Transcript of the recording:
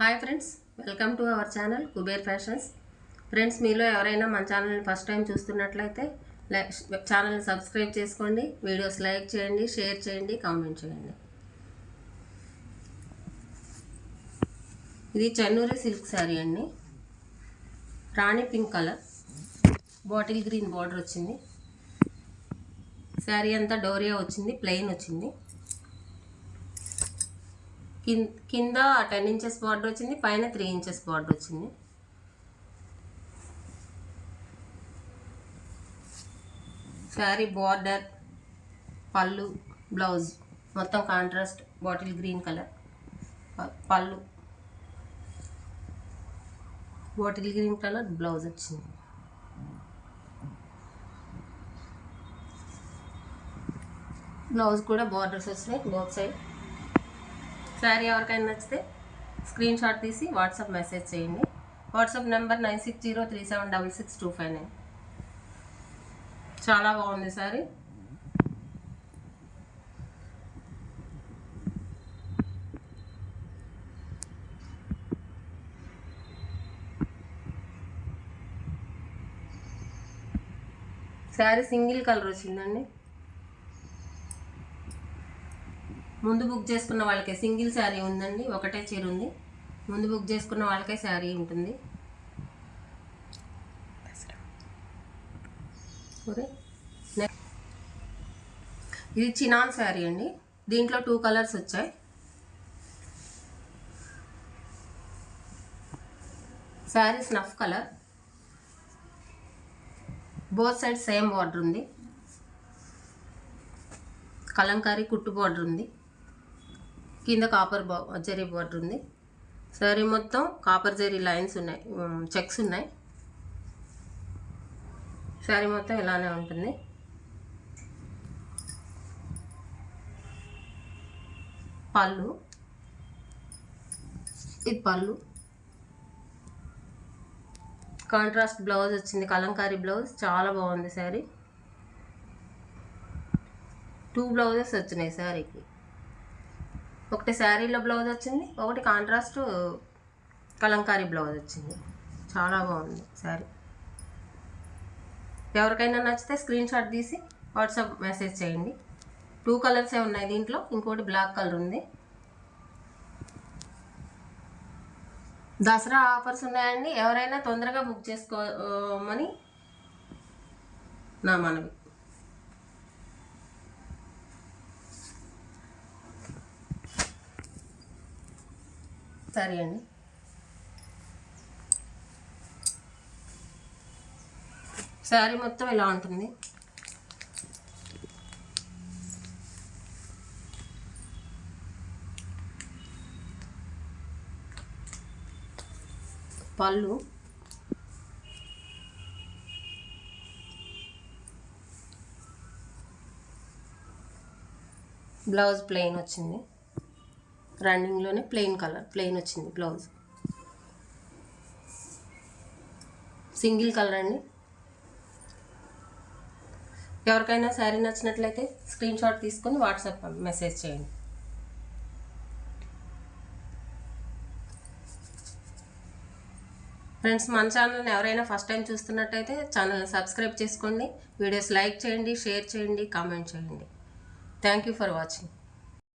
Hi friends, welcome to our channel Kuber fashions. Friends, మీలో ఎవరైనా మన ఛానల్ని ఫస్ట్ టైం చూస్తున్నట్లయితే ఛానల్ని సబ్స్క్రైబ్ చేసుకోండి, వీడియోస్ లైక్ చేయండి, షేర్ చేయండి, కామెంట్ చేయండి. ఇది చెన్నూరి సిల్క్ శారీ అండి. రాణి pink colour, bottle green border వచ్చింది. శారీ అంతా డోరియా వచ్చింది, ప్లెయిన్ వచ్చింది. కింద 10 ఇంచెస్ బార్డర్ వచ్చింది, పైన 3 ఇంచెస్ బార్డర్ వచ్చింది. శారీ బార్డర్, పళ్ళు, బ్లౌజ్ మొత్తం కాంట్రాస్ట్ బాటిల్ గ్రీన్ కలర్. పళ్ళు బాటిల్ గ్రీన్ కలర్, బ్లౌజ్ వచ్చింది. బ్లౌజ్ కూడా బార్డర్స్ వచ్చినాయి బోత్ సైడ్. శారీ ఎవరికైనా నచ్చితే స్క్రీన్ షాట్ తీసి వాట్సాప్ మెసేజ్ చేయండి. WhatsApp number 9603766259. చాలా బాగుంది శారీ. శారీ సింగిల్ కలర్ వచ్చిందండి. ముందు బుక్ చేసుకున్న వాళ్ళకే సింగిల్ శారీ ఉందండి, ఒకటే చీర ఉంది. ముందు బుక్ చేసుకున్న వాళ్ళకే శారీ ఉంటుంది. ఇది చినాన్ శారీ అండి. దీంట్లో 2 కలర్స్ వచ్చాయి. Sari snuff colour, both side same border ఉంది. కలంకారీ కుట్టు బార్డర్ ఉంది. కింద కాపర్ జరీ బార్డర్ ఉంది. శారీ మొత్తం కాపర్ జరీ లైన్స్ ఉన్నాయి, చెక్స్ ఉన్నాయి. శారీ మొత్తం ఇలానే ఉంటుంది. పళ్ళు, ఇది పళ్ళు. కాంట్రాస్ట్ బ్లౌజ్ వచ్చింది, కలంకారీ బ్లౌజ్. చాలా బాగుంది శారీ. 2 బ్లౌజెస్ వచ్చినాయి శారీకి. ఒకటి శారీలో బ్లౌజ్ వచ్చింది, ఒకటి కాంట్రాస్ట్ కలంకారీ బ్లౌజ్ వచ్చింది. చాలా బాగుంది శారీ. ఎవరికైనా నచ్చితే స్క్రీన్ షాట్ తీసి వాట్సాప్ మెసేజ్ చేయండి. 2 కలర్సే ఉన్నాయి దీంట్లో, ఇంకోటి బ్లాక్ కలర్ ఉంది. దసరా ఆఫర్స్ ఉన్నాయండి. ఎవరైనా తొందరగా బుక్ చేసుకోమని నా మనవి. సరే అండి. శారీ మొత్తం ఇలా ఉంటుంది. పళ్ళు, బ్లౌజ్ ప్లెయిన్ వచ్చింది. రన్నింగ్లోనే ప్లెయిన్ వచ్చింది బ్లౌజ్. సింగిల్ కలర్ అండి. ఎవరికైనా శారీ నచ్చినట్లయితే స్క్రీన్ షాట్ తీసుకొని వాట్సాప్ మెసేజ్ చేయండి. ఫ్రెండ్స్, మన ఛానల్ని ఎవరైనా ఫస్ట్ టైం చూస్తున్నట్టయితే ఛానల్ని సబ్స్క్రైబ్ చేసుకోండి, వీడియోస్ లైక్ చేయండి, షేర్ చేయండి, కామెంట్ చేయండి. Thank you for watching.